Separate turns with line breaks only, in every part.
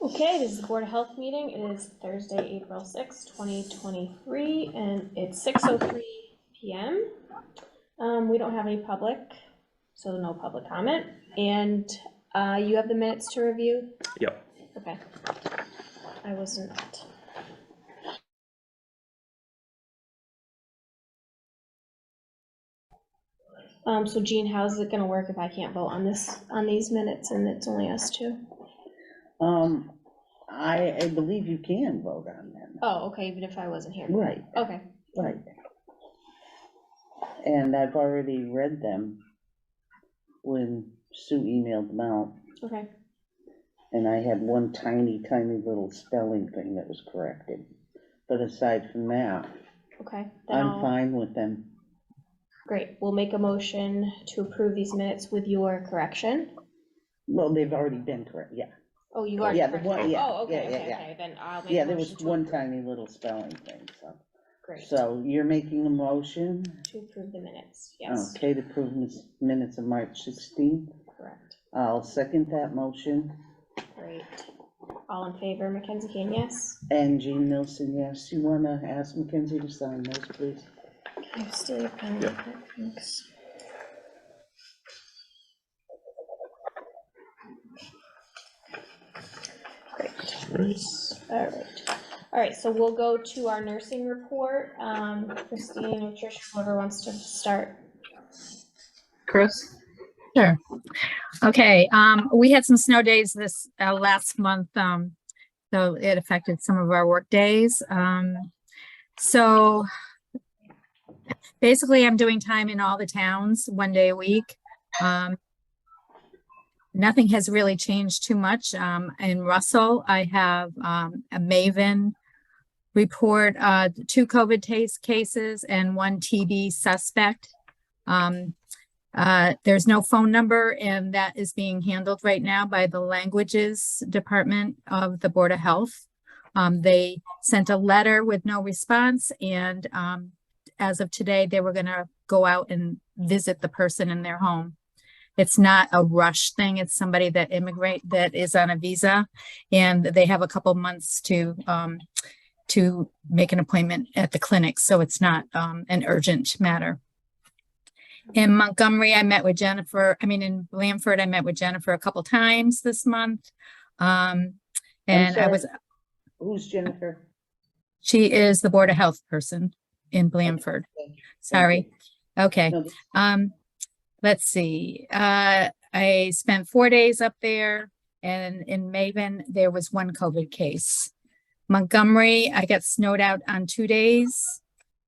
Okay, this is the Board of Health meeting. It is Thursday, April 6th, 2023, and it's 6:03 p.m. We don't have any public, so no public comment. And you have the minutes to review?
Yep.
Okay. I wasn't. So Jean, how's it gonna work if I can't vote on these minutes and it's only us two?
I believe you can vote on them.
Oh, okay, even if I wasn't here.
Right,
Okay.
right. And I've already read them when Sue emailed them out,
Okay.
and I had one tiny, tiny little spelling thing that was corrected. But aside from that,
Okay.
I'm fine with them.
Great. We'll make a motion to approve these minutes with your correction.
Well, they've already been correct, yeah.
Oh, you are.
Yeah, the one, yeah.
Oh, okay,
yeah,
okay,
yeah.
okay. Then I'll make.
Yeah,
a
there was
motion to
one
approve.
tiny little spelling thing, so.
Great.
So you're making a motion,
To approve the minutes. Yes.
okay, to approve minutes of March 16th.
Correct.
I'll second that motion.
Great. All in favor, Mackenzie Kane, yes?
And Jean Nilsson, yes. You wanna ask Mackenzie to sign those, please?
Can you steal your pen?
Yep.
Thanks. Great.
Right.
All right, so we'll go to our nursing report. Christine or Tricia, whoever wants to start.
Chris?
Sure. Okay, we had some snow days this last month, so it affected some of our work days. So basically I'm doing time in all the towns 1 day a week. Nothing has really changed too much. In Russell, I have a Maven report, 2 COVID cases and 1 TB suspect. There's no phone number, and that is being handled right now by the languages department of the Board of Health. They sent a letter with no response, and as of today, they were going to go out and visit the person in their home. It's not a rush thing. It's somebody that is on a visa, and they have a couple months to make an appointment at the clinic. So it's not an urgent matter. In Montgomery, I met with Jennifer. In Blandford, I met with Jennifer a couple times this month. And
Who's Jennifer?
She is the Board of Health person in Blandford.
Okay.
Sorry. Okay.
No,
Let's see. I spent 4 days up there, and in Maven, there was 1 COVID case. Montgomery, I got snowed out on 2 days.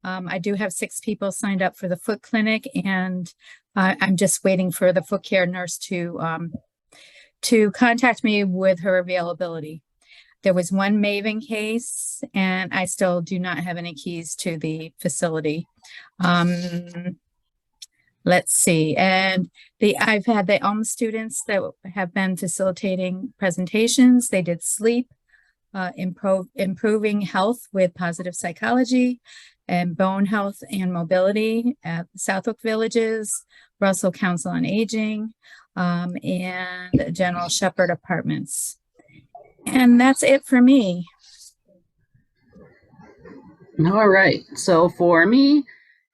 I do have 6 people signed up for the foot clinic, and I'm just waiting for the foot care nurse to contact me with her availability. There was 1 Maven case, and I still do not have any keys to the facility. Let's see. And I've had the Elm students that have been facilitating presentations. They did sleep, improving health with positive psychology, and bone health and mobility at Southwick Villages, Russell Council on Aging, and General Shepherd Apartments. And that's it for me.
All right. So for me,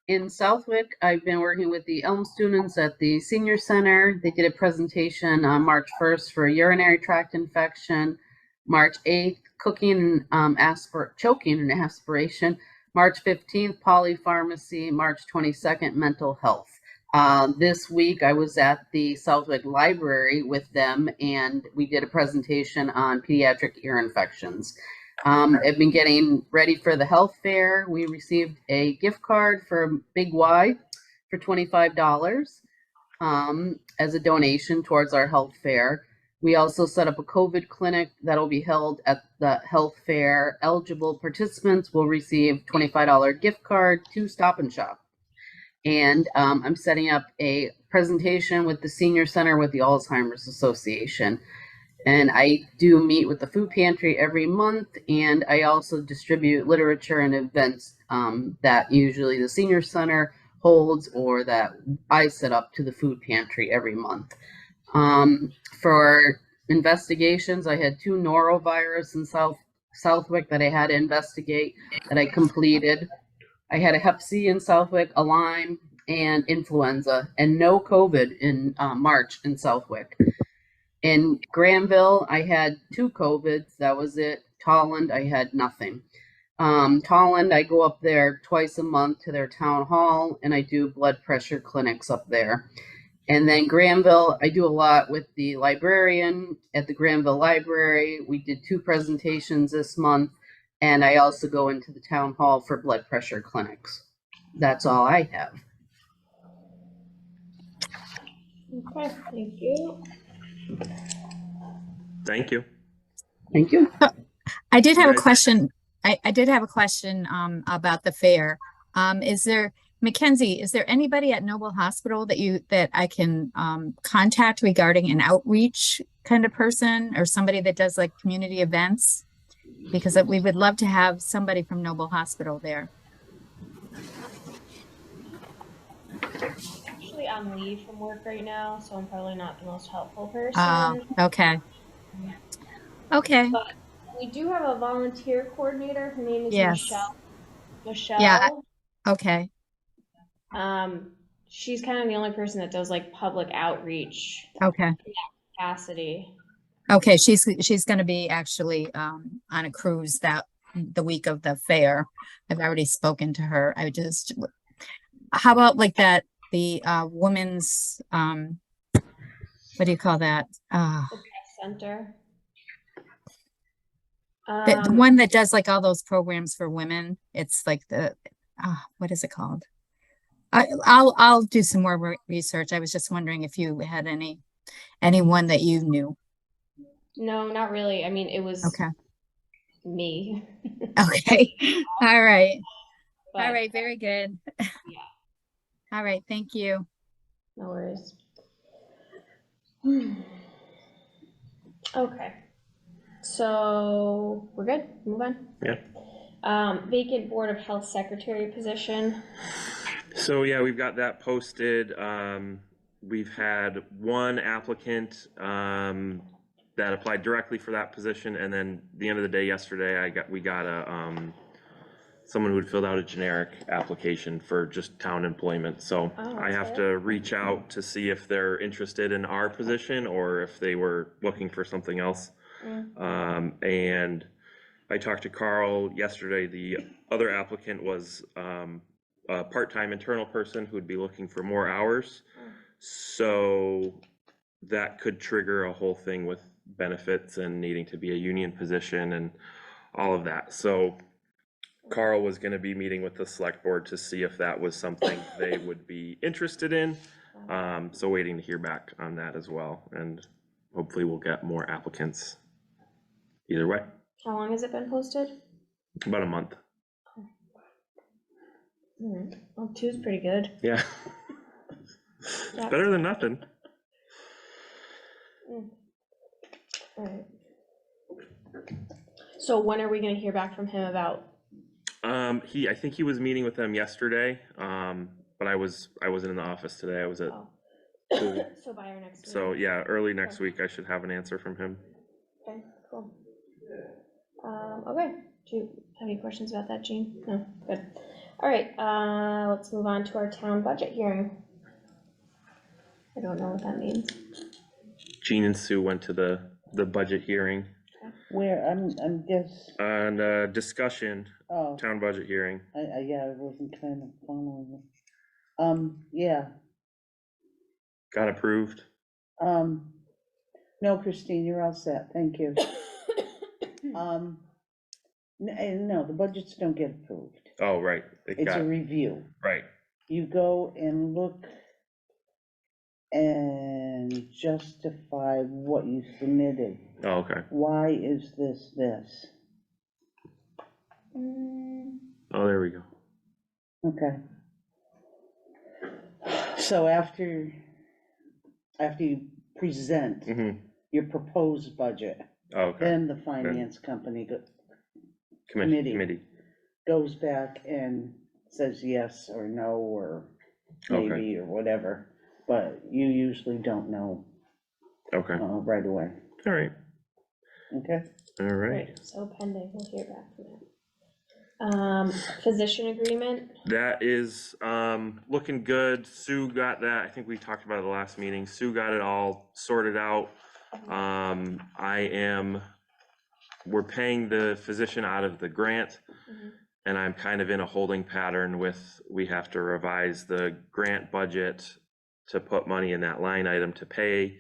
in Southwick, I've been working with the Elm students at the Senior Center. They did a presentation on March 1st for a urinary tract infection, March 8th, choking and aspiration, March 15th, polypharmacy, March 22nd, mental health. This week, I was at the Southwick Library with them, and we did a presentation on pediatric ear infections. I've been getting ready for the health fair. We received a gift card for Big Y for $25 as a donation towards our health fair. We also set up a COVID clinic that'll be held at the health fair. Eligible participants will receive $25 gift card to Stop and Shop. And I'm setting up a presentation with the Senior Center with the Alzheimer's Association. And I do meet with the food pantry every month, and I also distribute literature and events that usually the Senior Center holds or that I set up to the food pantry every month. For investigations. I had 2 norovirus in Southwick that I had to investigate that I completed. I had a Hep C in Southwick, a Lyme, and influenza, and no COVID in March in Southwick. In Granville, I had 2 COVIDs. That was it. Tolland, I had nothing. Tolland, I go up there twice a month to their town hall, and I do blood pressure clinics up there. And then Granville, I do a lot with the librarian at the Granville Library. We did 2 presentations this month, and I also go into the town hall for blood pressure clinics. That's all I have.
Okay, thank you.
Thank you.
Thank you.
I did have a
Right.
question. I did have a question about the fair. Mackenzie, is there anybody at Noble Hospital that I can contact regarding an outreach kind of person, or somebody that does like community events? Because we would love to have somebody from Noble Hospital there.
Actually on leave from work right now, so I'm probably not the most helpful person.
Okay. Okay.
But we do have a volunteer coordinator. Her name is
Yes.
Michelle.
Yeah. Okay.
She's kind of the only person that does like public outreach
Okay.
capacity.
Okay. She's going to be actually on a cruise the week of the fair. I've already spoken to her. How about like the women's what do you call that?
The press center.
The one that does like all those programs for women. It's like what is it called? I'll do some more research. I was just wondering if you had anyone that you knew.
No, not really. I mean, it was
Okay.
me.
Okay. All right.
But,
All right. Very good.
Yeah.
All right. Thank you.
No worries. Okay. So we're good. Move on.
Yeah.
Vacant Board of Health Secretary position.
So yeah, we've got that posted. We've had one applicant that applied directly for that position, and then the end of the day yesterday, we got someone who had filled out a generic application for just town employment. So
Oh,
I have
okay.
to reach out to see if they're interested in our position or if they were looking for something else. And I talked to Carl yesterday. The other applicant was a part-time internal person who would be looking for more hours. So that could trigger a whole thing with benefits and needing to be a union position and all of that. So Carl was going to be meeting with the select board to see if that was something they would be interested in. So waiting to hear back on that as well. And hopefully we'll get more applicants either way.
How long has it been posted?
About a month.
Well, 2's pretty good.
Yeah. It's better than nothing.
Alright. So when are we gonna hear back from him about?
I think he was meeting with them yesterday, but I wasn't in the office today. I was at school.
So by our next meeting.
So yeah, early next week I should have an answer from him.
Okay, cool. Okay, do you have any questions about that, Jean? No, good. All right, let's move on to our town budget hearing. I don't know what that means.
Jean and Sue went to the budget hearing
Where, I'm just,
and discussion,
oh,
town budget hearing.
yeah, I wasn't kind of following it. Yeah,
Got approved.
no, Christine, you're all set, thank you. No, the budgets don't get approved.
Oh, right. It
It's
got,
a review.
right.
You go and look and justify what you submitted.
Oh, okay.
Why is this?
Oh, there we go.
Okay. So after you present
Mm-hmm.
your proposed budget,
Oh, okay.
then the finance company
Committee.
goes back and says yes or no, or
Okay.
maybe, or whatever, but you usually don't know
Okay.
right away.
All right,
Okay,
all right.
Right, so pending, we'll hear back from them. Physician agreement,
That is, looking good. Sue got that. I think we talked about it the last meeting. Sue got it all sorted out. We're paying the physician out of the grant.
Mhm.
And I'm kind of in a holding pattern with, we have to revise the grant budget to put money in that line item to pay.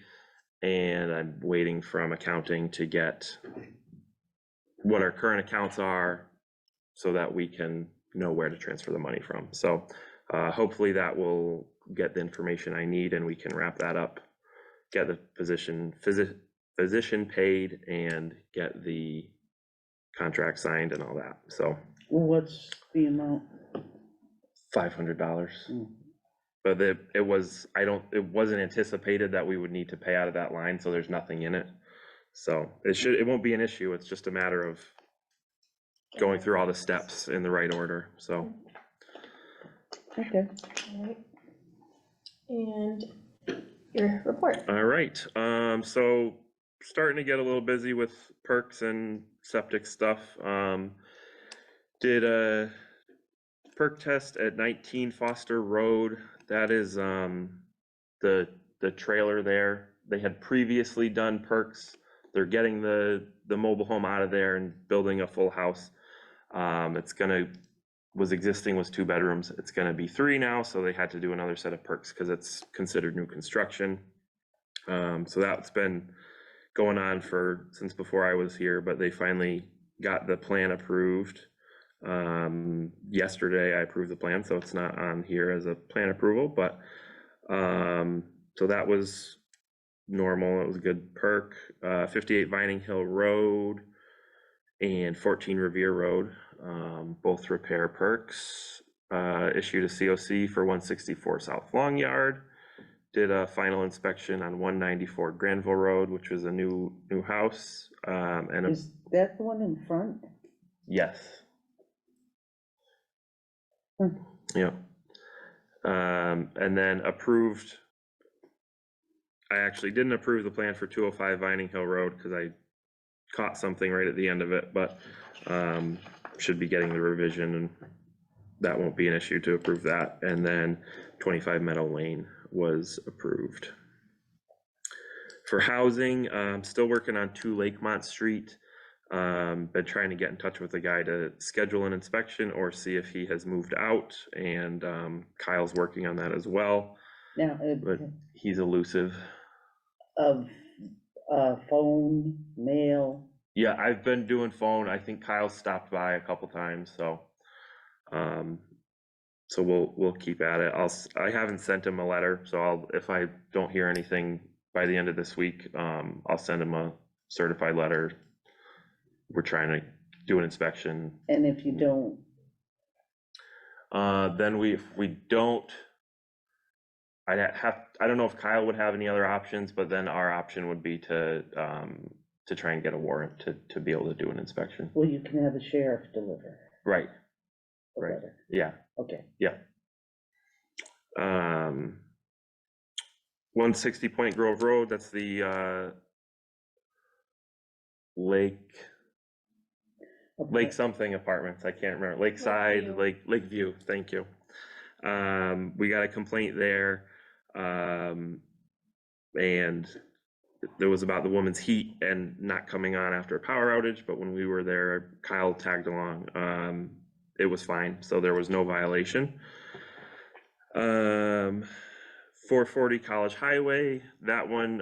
And I'm waiting from accounting to get what our current accounts are so that we can know where to transfer the money from. So hopefully that will get the information I need and we can wrap that up, get the physician paid and get the contract signed and all that. So
what's the amount?
$500.
Mm.
But it wasn't anticipated that we would need to pay out of that line, so there's nothing in it. So it won't be an issue. It's just a matter of going through all the steps in the right order, so.
Okay,
alright. And your report.
All right, so starting to get a little busy with perks and septic stuff. Did a perk test at 19 Foster Road. That is the trailer there. They had previously done perks. They're getting the mobile home out of there and building a full house. Was 2 bedrooms. It's gonna be 3 now, so they had to do another set of perks because it's considered new construction. So that's been going on since before I was here, but they finally got the plan approved. Yesterday I approved the plan, so it's not on here as a plan approval, but so that was normal. It was a good perk. 58 Vining Hill Road and 14 Revere Road, both repair perks. Issued a COC for 164 South Long Yard. Did a final inspection on 194 Granville Road, which was a new house. And
is that the one in front?
yes.
Hmm.
Yeah. And then approved. I actually didn't approve the plan for 205 Vining Hill Road because I caught something right at the end of it, but should be getting the revision and that won't be an issue to approve that. And then 25 Meadow Lane was approved. For housing, still working on 2 Lakemont Street. Been trying to get in touch with the guy to schedule an inspection or see if he has moved out, and Kyle's working on that as well,
Now,
but he's elusive.
of phone, mail,
Yeah, I've been doing phone. I think Kyle stopped by a couple times, so so we'll keep at it. I haven't sent him a letter, so if I don't hear anything by the end of this week, I'll send him a certified letter. We're trying to do an inspection.
and if you don't,
Then if we don't, I don't know if Kyle would have any other options, but then our option would be to try and get a warrant to be able to do an inspection.
well, you can have the sheriff deliver.
Right,
a
Right.
letter.
yeah.
Okay,
160 Point Grove Road, that's the Lake something apartments, I can't remember, Lakeside, Lakeview, thank you. We got a complaint there, and there was about the woman's heat and not coming on after a power outage, but when we were there, Kyle tagged along. It was fine, so there was no violation. 440 College Highway, that one,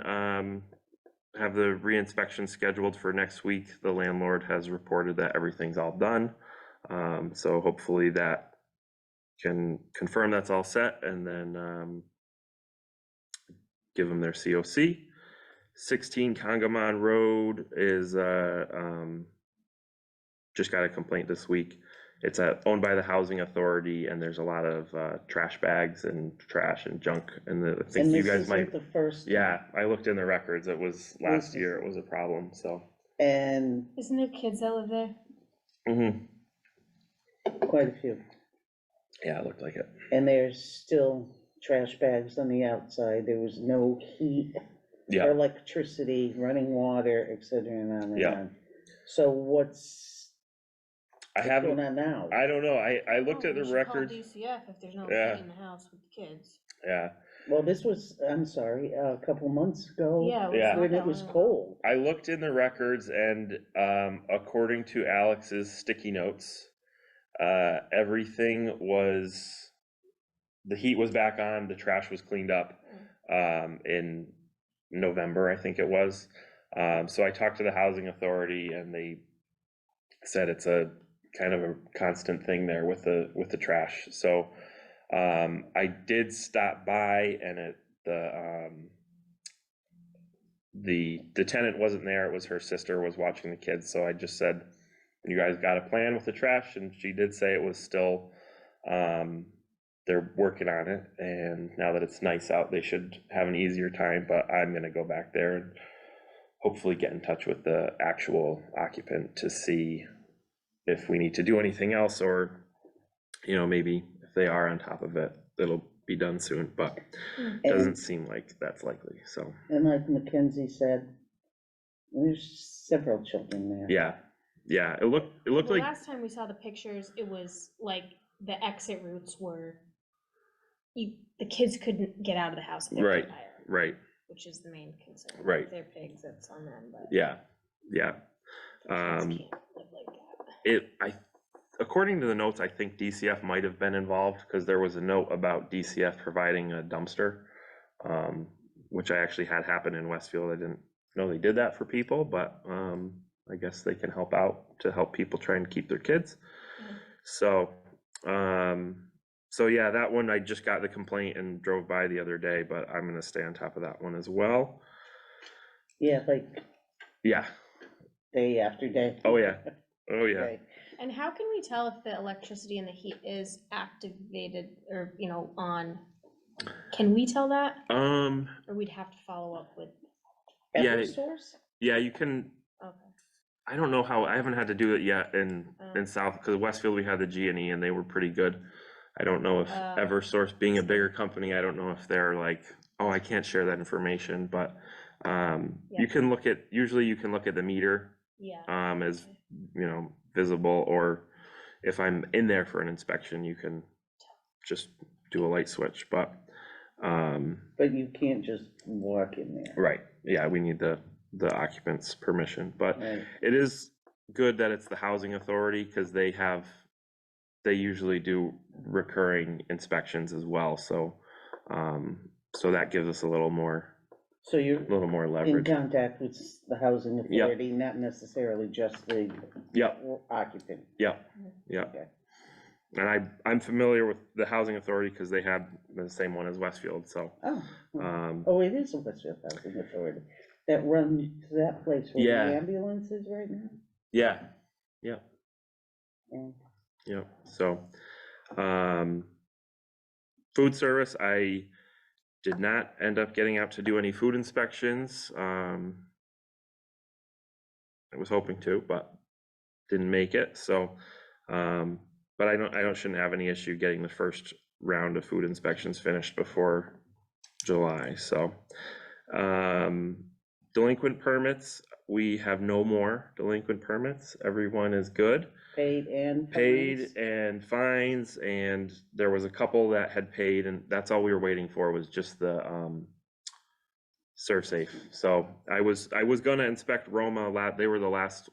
have the reinspection scheduled for next week. The landlord has reported that everything's all done. So hopefully that can confirm that's all set and then give them their COC. 16 Congamon Road is just got a complaint this week. It's owned by the Housing Authority, and there's a lot of trash bags and trash and junk. And I think
and
you
this
guys
isn't
might.
the first.
Yeah, I looked in the records. It was last year. It was a problem. So.
And
Isn't there kids that live there?
Mm-hmm.
quite a few,
Yeah, it looked like it.
and there's still trash bags on the outside, there was no heat
Yeah,
electricity, running water, et cetera, and on and
Yeah.
on. So what's
I
going
haven't,
on now?
I don't know, I looked
Oh,
at
we
the
should call
records,
DCF if there's no
Yeah.
heat in the house with the kids.
yeah.
Well, this was, I'm sorry, a couple months ago.
Yeah, it was
Yeah.
not
When
that
it was
long ago.
cold.
I looked in the records and, according to Alex's sticky notes, everything was, the heat was back on, the trash was cleaned up, in November, I think it was. So I talked to the housing authority and they said it's a kind of a constant thing there with the trash. So, I did stop by and the tenant wasn't there, it was her sister was watching the kids, so I just said, you guys got a plan with the trash? And she did say it was still, they're working on it, and now that it's nice out, they should have an easier time, but I'm gonna go back there and hopefully get in touch with the actual occupant to see if we need to do anything else, or, you know, maybe if they are on top of it, it'll be done soon, but doesn't seem like that's likely, so,
And like Mackenzie said, there's several children there.
yeah, it looked
The
like,
last time we saw the pictures, it was like the exit routes were, the kids couldn't get out of the house if they were
Right.
tired,
right,
which is the main concern.
Right.
If they're pigs, that's on them, but
yeah.
kids
Um,
can't live like that.
According to the notes, I think DCF might have been involved, because there was a note about DCF providing a dumpster, which I actually had happen in Westfield. I didn't know they did that for people, but, I guess they can help out to help people try and keep their kids.
Mhm.
So, so yeah, that one, I just got the complaint and drove by the other day, but I'm gonna stay on top of that one as well.
Yeah, like
Yeah,
day after day.
oh yeah, oh yeah.
Okay.
And how can we tell if the electricity and the heat is activated or, on? Can we tell that?
Or
we'd have to follow up with,
Yeah.
Eversource?
Yeah, you can,
okay.
I don't know how, I haven't had to do it yet in
Oh.
South, because Westfield, we had the G&E and they were pretty good. I don't know if Eversource, being a bigger company, I don't know if they're like, oh, I can't share that information, but, you can look at, usually you can look at the meter,
Yeah.
as, visible, or if I'm in there for an inspection, you can just do a light switch, but,
But you can't just walk in there.
right, yeah, we need the occupant's permission, but
Right.
it is good that it's the housing authority, because they usually do recurring inspections as well, so, so that gives us a little more
So you're in
leverage.
contact with the housing authority, not necessarily just the
Yep,
occupant.
yep,
Okay.
and I'm familiar with the housing authority, because they had the same one as Westfield, so,
Oh, oh, it is a Westfield Housing Authority that runs that place where
Yeah.
the ambulance is right now?
yeah,
Yeah.
yeah, so, food service, I did not end up getting out to do any food inspections. I was hoping to, but didn't make it, so, but I shouldn't have any issue getting the first round of food inspections finished before July, so. Delinquent permits, we have no more delinquent permits, everyone is good.
Paid and fines?
Paid and fines, and there was a couple that had paid, and that's all we were waiting for, was just the, ServSafe. So I was gonna inspect Roma, they were the last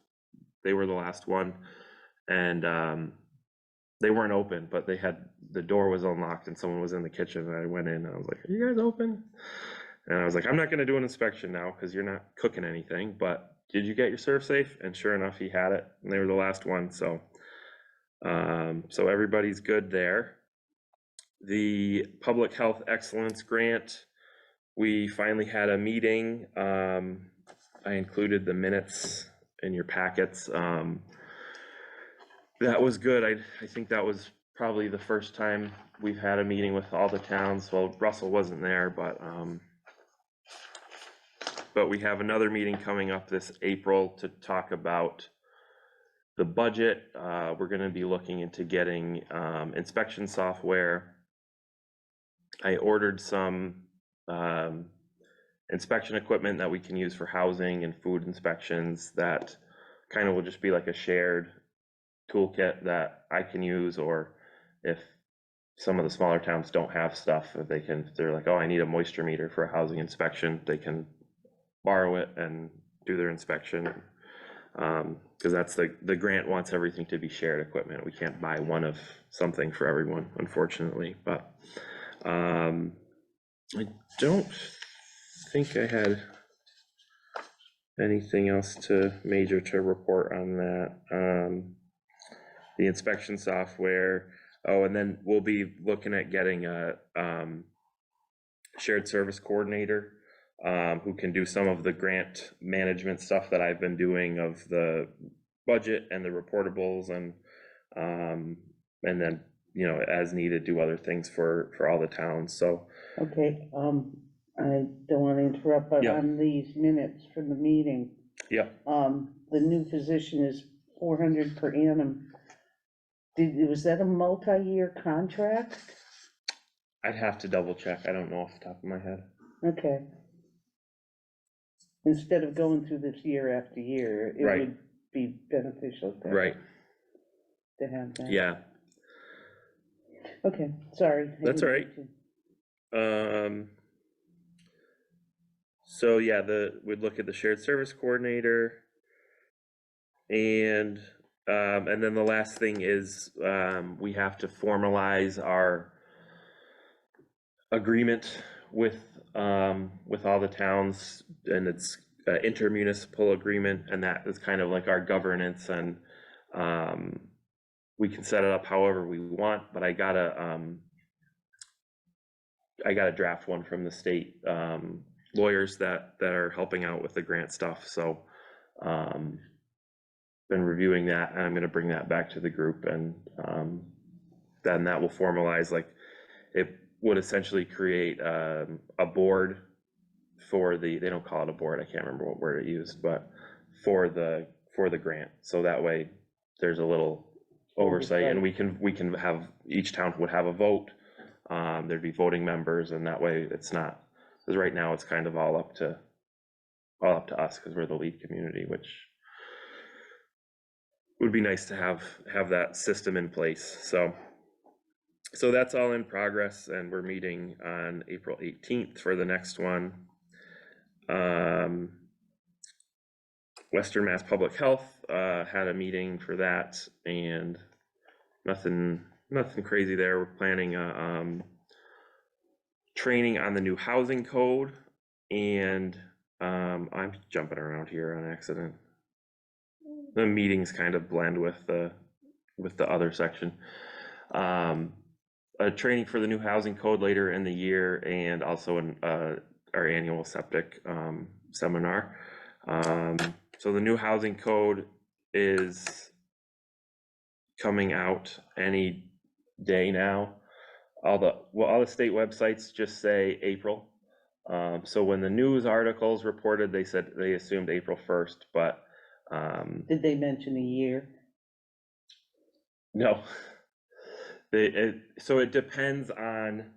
one, and, they weren't open, but the door was unlocked and someone was in the kitchen, and I went in and I was like, are you guys open? And I was like, I'm not gonna do an inspection now, because you're not cooking anything, but did you get your ServSafe? And sure enough, he had it, and they were the last one, so. So everybody's good there. The Public Health Excellence Grant, we finally had a meeting. I included the minutes in your packets. That was good. I think that was probably the first time we've had a meeting with all the towns. Well, Russell wasn't there, but we have another meeting coming up this April to talk about the budget. We're gonna be looking into getting, inspection software. I ordered some, inspection equipment that we can use for housing and food inspections that kind of will just be like a shared toolkit that I can use, or if some of the smaller towns don't have stuff, if they're like, oh, I need a moisture meter for a housing inspection, they can borrow it and do their inspection. Because that's the grant wants everything to be shared equipment. We can't buy one of something for everyone, unfortunately, but I don't think I had anything else major to report on that. The inspection software, oh, and then we'll be looking at getting a shared service coordinator who can do some of the grant management stuff that I've been doing of the budget and the reportables, and then, you know, as needed, do other things for all the towns. So
Okay, I don't wanna interrupt, but
Yeah.
on these minutes from the meeting,
yeah,
the new position is 400 per annum. Was that a multi-year contract?
I'd have to double check. I don't know off the top of my head.
Okay. Instead of going through this year after year, it
Right.
would be beneficial
Right,
to have that.
yeah.
Okay, sorry. I
That's
didn't
all right.
mean to-
So yeah, we'd look at the shared service coordinator, and then the last thing is we have to formalize our agreement with all the towns, and it's an intermunicipal agreement, and that is kind of like our governance, and we can set it up however we want, but I gotta draft one from the state lawyers that are helping out with the grant stuff. So been reviewing that, and I'm gonna bring that back to the group, and then that will formalize, like, it would essentially create a board for they don't call it a board, I can't remember what word it used, but for the grant. So that way there's a little oversight, and we can have, each town would have a vote. There'd be voting members, and that way it's not, because right now it's kind of all up to us, because we're the lead community, which would be nice to have that system in place. So that's all in progress, and we're meeting on April 18th for the next one. Western Mass Public Health had a meeting for that, and nothing crazy there. We're planning training on the new housing code, and I'm jumping around here on accident. The meetings kind of blend with the other section. A training for the new housing code later in the year, and also our annual septic seminar. So the new housing code is coming out any day now. All the state websites just say April. So when the news articles reported, they said they assumed April 1st, but
Did they mention a year?
no. So it depends on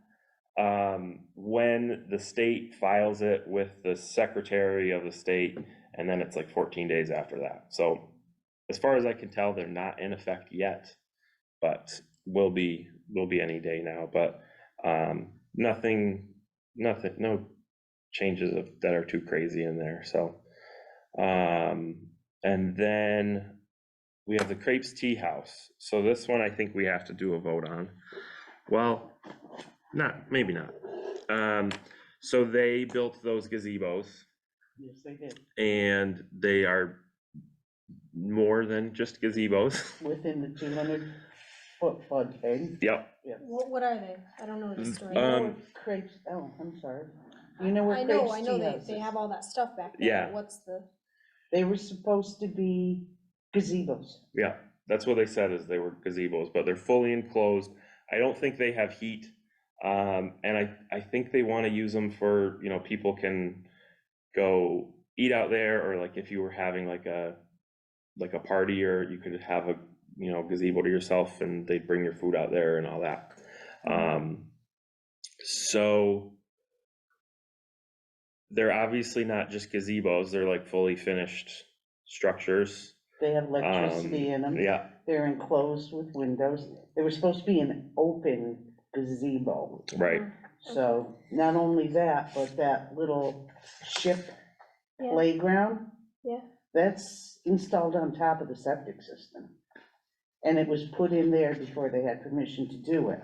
when the state files it with the secretary of the state, and then it's like 14 days after that. So as far as I can tell, they're not in effect yet, but will be any day now. But no changes that are too crazy in there. So and then we have the Crepes Tea House. So this one I think we have to do a vote on. Well, maybe not. So they built those gazebos,
Yes, they did.
and they are more than just gazebos.
Within the 200-foot floodplain.
Yep.
What are they? I don't know the story.
You know where Crepes, oh, I'm sorry. You know where
I
Crepes
know
Tea House
they
is?
have all that stuff back there.
Yeah.
but What's the,
They were supposed to be gazebos.
Yeah, that's what they said, is they were gazebos, but they're fully enclosed. I don't think they have heat. And I think they want to use them for, you know, people can go eat out there, or like if you were having like a party, or you could have a, you know, gazebo to yourself, and they'd bring your food out there and all that. So they're obviously not just gazebos, they're like fully finished structures.
They have electricity in them.
Yeah,
They're enclosed with windows. They were supposed to be an open gazebo.
right,
So not only that, but that little ship
Yeah.
playground.
Yeah.
That's installed on top of the septic system. And it was put in there before they had permission to do it.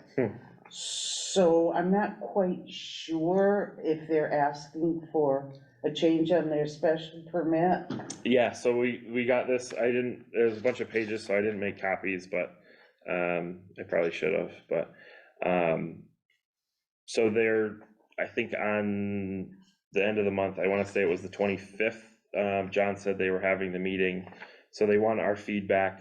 So I'm not quite sure if they're asking for a change on their special permit.
yeah, so we got this, there's a bunch of pages, so I didn't make copies, but, I probably should have, but, so they're, I think on the end of the month, I wanna say it was the 25th, John said they were having the meeting, so they want our feedback.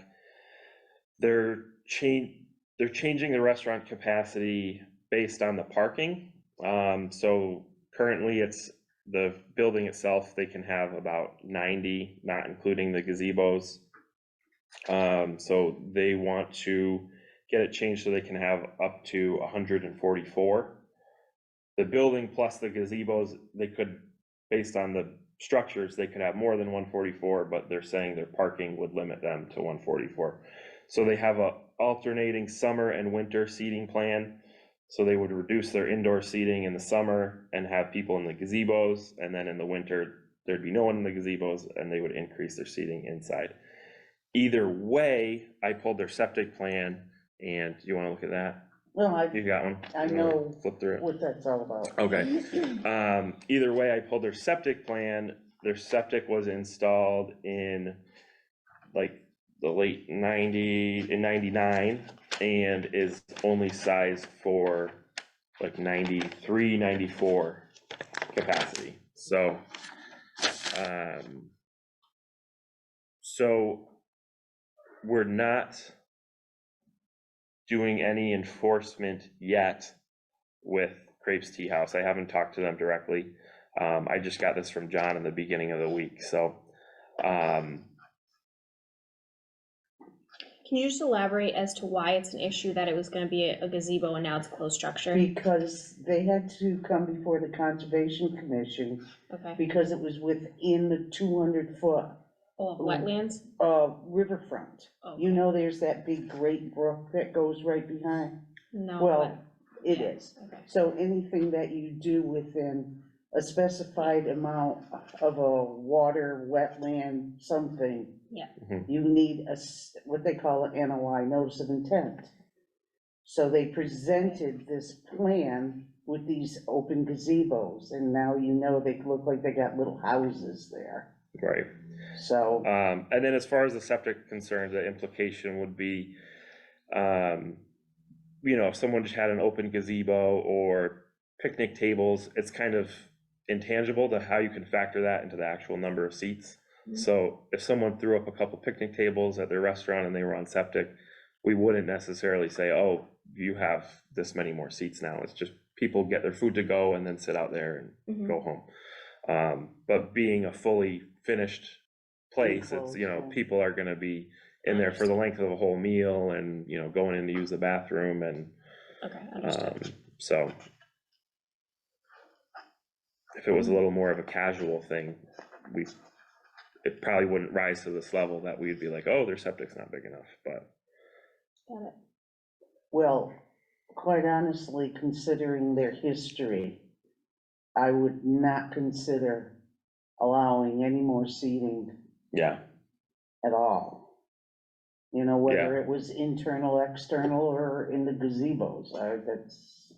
They're changing the restaurant capacity based on the parking. So currently it's the building itself, they can have about 90, not including the gazebos. So they want to get it changed so they can have up to 144. The building plus the gazebos, they could, based on the structures, they could have more than 144, but they're saying their parking would limit them to 144. So they have a alternating summer and winter seating plan. So they would reduce their indoor seating in the summer and have people in the gazebos, and then in the winter, there'd be no one in the gazebos, and they would increase their seating inside. Either way, I pulled their septic plan, and you wanna look at that?
Well,
You got one?
I
You wanna
know
Flip through it.
what that's all about.
Okay. Either way, I pulled their septic plan. Their septic was installed in like the late 99 and is only sized for like 93, 94 capacity. So, so we're not doing any enforcement yet with Crepes Tea House. I haven't talked to them directly. I just got this from John in the beginning of the week, so.
Can you just elaborate as to why it's an issue that it was gonna be a gazebo and now it's a closed structure?
Because they had to come before the Conservation Commission
Okay,
because it was within the 200-foot
wetlands?
riverfront.
Oh,
You know, there's that big great brook that goes right behind.
No.
Well, it
yeah,
is.
Okay,
So anything that you do within a specified amount of a water, wetland, something.
Yeah.
Mhm.
You need what they call an NOI, notice of intent. So they presented this plan with these open gazebos, and now you know they look like they got little houses there.
Right.
So,
And then as far as the septic concerns, the implication would be, if someone just had an open gazebo or picnic tables, it's kind of intangible to how you can factor that into the actual number of seats.
Mhm.
So if someone threw up a couple picnic tables at their restaurant and they were on septic, we wouldn't necessarily say, oh, you have this many more seats now. It's just people get their food to go and then sit out there and
Mhm.
go home. But being a fully finished place, it's,
Enclosed, yeah.
people are gonna be in there for the length of a whole meal and, going in to use the bathroom and,
Okay, understood.
so. If it was a little more of a casual thing, it probably wouldn't rise to this level that we'd be like, oh, their septic's not big enough, but.
Got it.
well, quite honestly, considering their history, I would not consider allowing any more seating
Yeah,
at all. Whether it was internal, external, or in the gazebos, that's,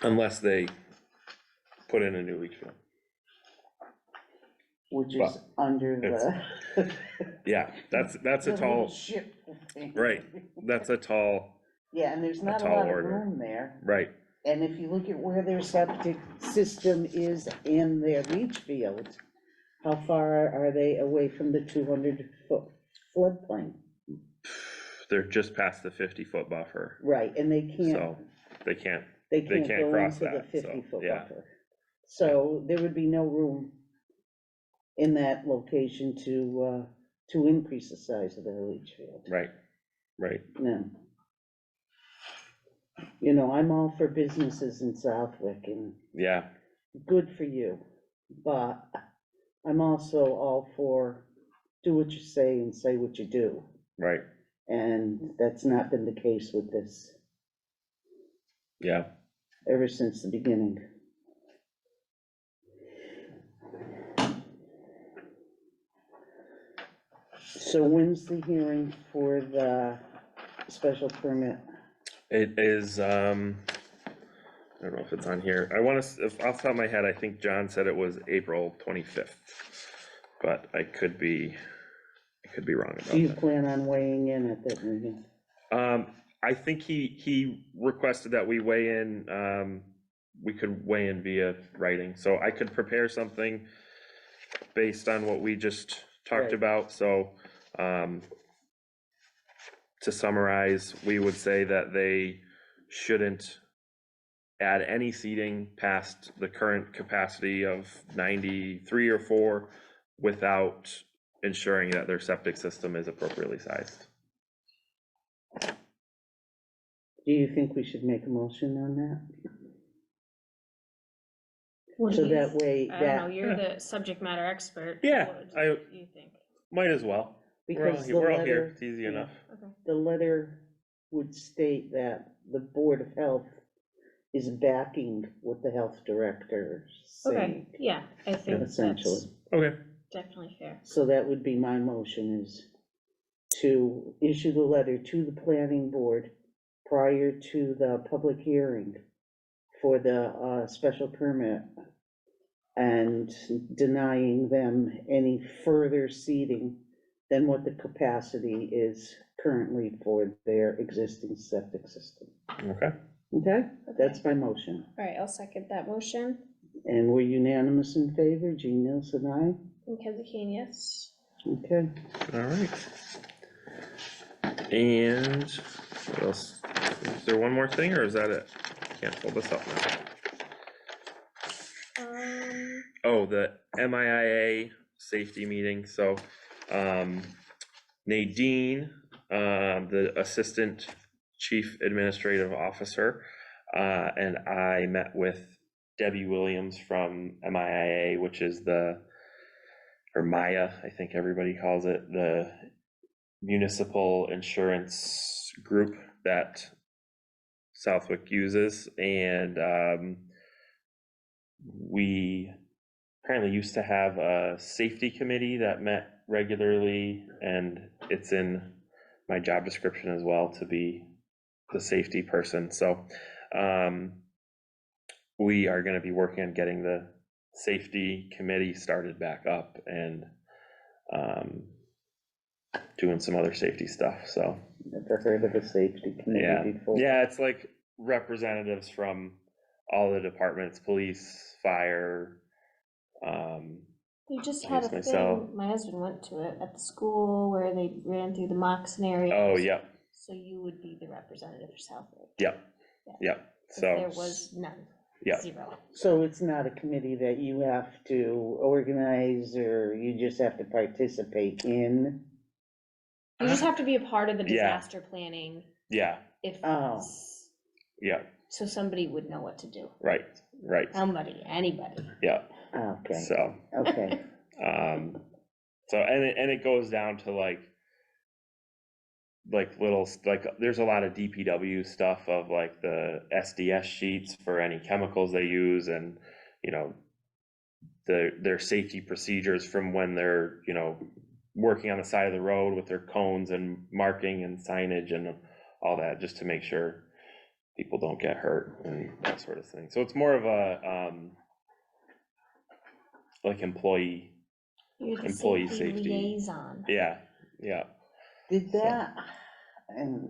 unless they put in a new leach field.
which is
Well,
under the.
Yeah, that's a
the little
tall,
ship thing.
right, that's a tall,
Yeah, and there's not a
tall
lot of
order.
room there,
right,
and if you look at where their septic system is in their leach field, how far are they away from the 200-foot floodplain?
they're just past the 50-foot buffer,
Right, and they can't,
so they can't,
they
they
can't
can't
go
cross
into the
that, so,
50-foot
yeah.
buffer. So there would be no room in that location to increase the size of the leach field.
right,
No. You know, I'm all for businesses in Southwick and
Yeah,
good for you, but I'm also all for do what you say and say what you do.
right,
And that's not been the case with this
yeah.
ever since the beginning. So when's the hearing for the special permit?
It is, I don't know if it's on here. I want to, if off the top of my head, I think John said it was April 25th, but I could be wrong
Do you
about
plan on weighing in at that meeting?
that. I think he requested that we weigh in, we could weigh in via writing, so I could prepare something based on what we just talked
Right.
about, so, to summarize, we would say that they shouldn't add any seating past the current capacity of 93 or 4 without ensuring that their septic system is appropriately sized.
Do you think we should make a motion on that?
What
So
do you,
that way,
I don't know,
that,
you're the subject matter expert.
Yeah,
What
I-
do you think?
Might as well.
because the
We're all here,
letter,
it's easy
yeah.
enough.
Okay.
the letter would state that the Board of Health is backing what the health director is
Okay,
saying,
yeah, I think that's
essentially.
Okay.
definitely fair.
So that would be my motion, is to issue the letter to the planning board prior to the public hearing for the special permit and denying them any further seating than what the capacity is currently for their existing septic system.
Okay.
Okay, that's my motion.
All right, I'll second that motion.
And we're unanimous in favor, Jean Nielsen, aye?
And Kenzie Kane, yes.
Okay.
All right. And what else? Is there one more thing, or is that it? Can't pull this up now. Oh, the MIA safety meeting, so, Nadine, the Assistant Chief Administrative Officer, and I met with Debbie Williams from MIA, which is or Maya, I think everybody calls it, the municipal insurance group that Southwick uses, and, we apparently used to have a safety committee that met regularly, and it's in my job description as well to be the safety person. So we are going to be working on getting the safety committee started back up and doing some other safety stuff. So
Never heard of a safety
yeah,
committee before.
yeah, it's like representatives from all the departments, police, fire.
You just
I
had a
guess myself.
thing, my husband went to it at the school where they ran through the mock scenarios.
Oh, yep,
So you would be the representative for Southwick.
yep,
Yeah.
yep.
'Cause
So
there was none.
yeah.
Zero.
So it's not a committee that you have to organize, or you just have to participate in?
You just have to be a part of the
Yeah.
disaster planning
Yeah,
if,
Oh.
yeah,
so somebody would know what to do.
right, right,
Somebody, anybody.
yeah.
Okay,
So,
okay,
and it goes down to like little, like, there's a lot of DPW stuff of like the SDS sheets for any chemicals they use, and, you know, their safety procedures from when they're, you know, working on the side of the road with their cones and marking and signage and all that, just to make sure people don't get hurt and that sort of thing. So it's more of a, like employee,
You're the
Employee
safety
safety.
liaison.
yeah, yeah.
did that, and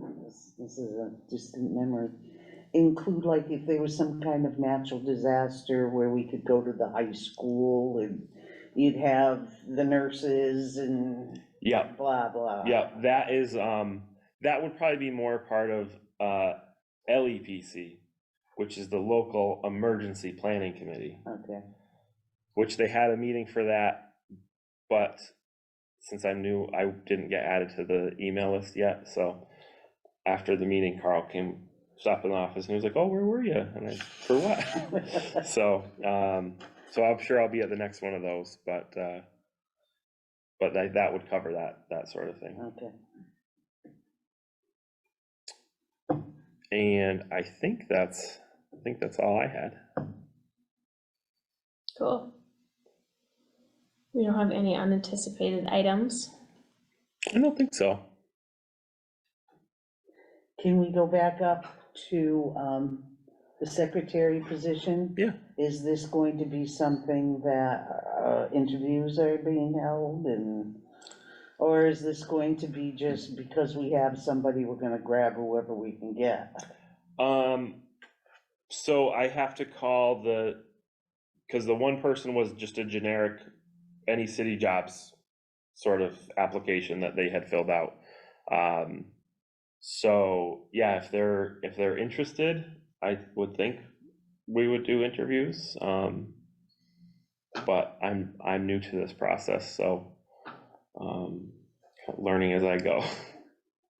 this is a distant memory, include like if there was some kind of natural disaster where we could go to the high school and you'd have the nurses and
Yeah,
blah, blah?
yeah, that is, that would probably be more part of, LEPC, which is the local emergency planning committee,
Okay,
which they had a meeting for that, but since I'm new, I didn't get added to the email list yet, so after the meeting, Carl came stopped in the office and he was like, oh, where were you? And I, for what? So, so I'm sure I'll be at the next one of those, but that would cover that sort of thing.
Okay.
And I think that's all I had.
Cool. We don't have any unanticipated items.
I don't think so.
Can we go back up to the secretary position?
Yeah.
Is this going to be something that interviews are being held, and, or is this going to be just because we have somebody, we're gonna grab whoever we can get?
So I have to call because the one person was just a generic, any city jobs sort of application that they had filled out. So yeah, if they're interested, I would think we would do interviews. But I'm new to this process, so learning as I go.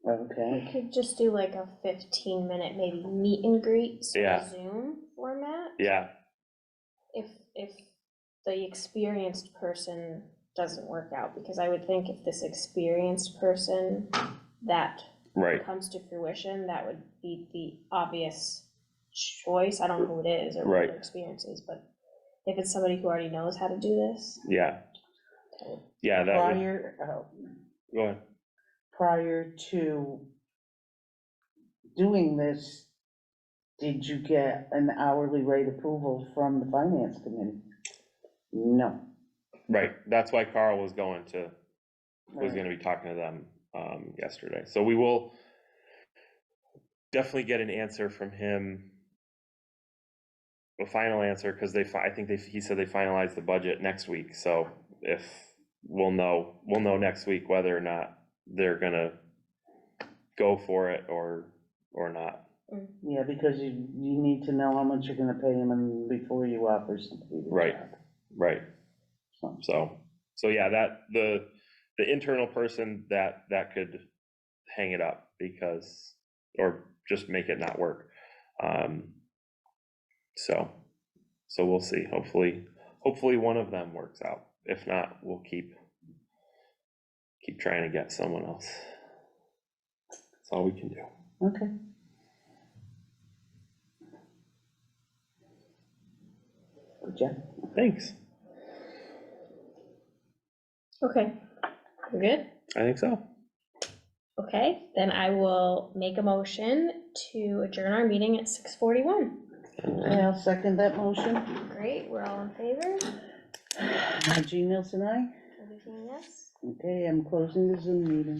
Okay,
We could just do like a 15-minute maybe meet and greet sort
Yeah.
of Zoom format.
Yeah,
If the experienced person doesn't work out, because I would think if this experienced person that
right,
comes to fruition, that would be the obvious choice. I don't know who it is or what
Right.
their experience is, but if it's somebody who already knows how to do this,
yeah, yeah, that would, go ahead.
prior to doing this, did you get an hourly rate approval from the finance committee? No.
Right, that's why Carl was was
Right.
gonna be talking to them, yesterday, so we will definitely get an answer from him, a final answer, because he said they finalized the budget next week, so if, we'll know next week whether or not they're gonna go for it or not.
Yeah, because you need to know how much you're gonna pay them and before you offer somebody the
Right.
job.
Right,
So,
so yeah, that, the internal person that could hang it up because, or just make it not work. So we'll see, hopefully one of them works out. If not, we'll keep trying to get someone else. That's all we can do.
okay. Good job.
Thanks,
okay, we're good?
I think so.
Okay, then I will make a motion to adjourn our meeting at 6:41.
I'll second that motion.
Great, we're all in favor?
Jean Nielsen, aye?
Everything yes?
Okay, I'm closing the Zoom meeting.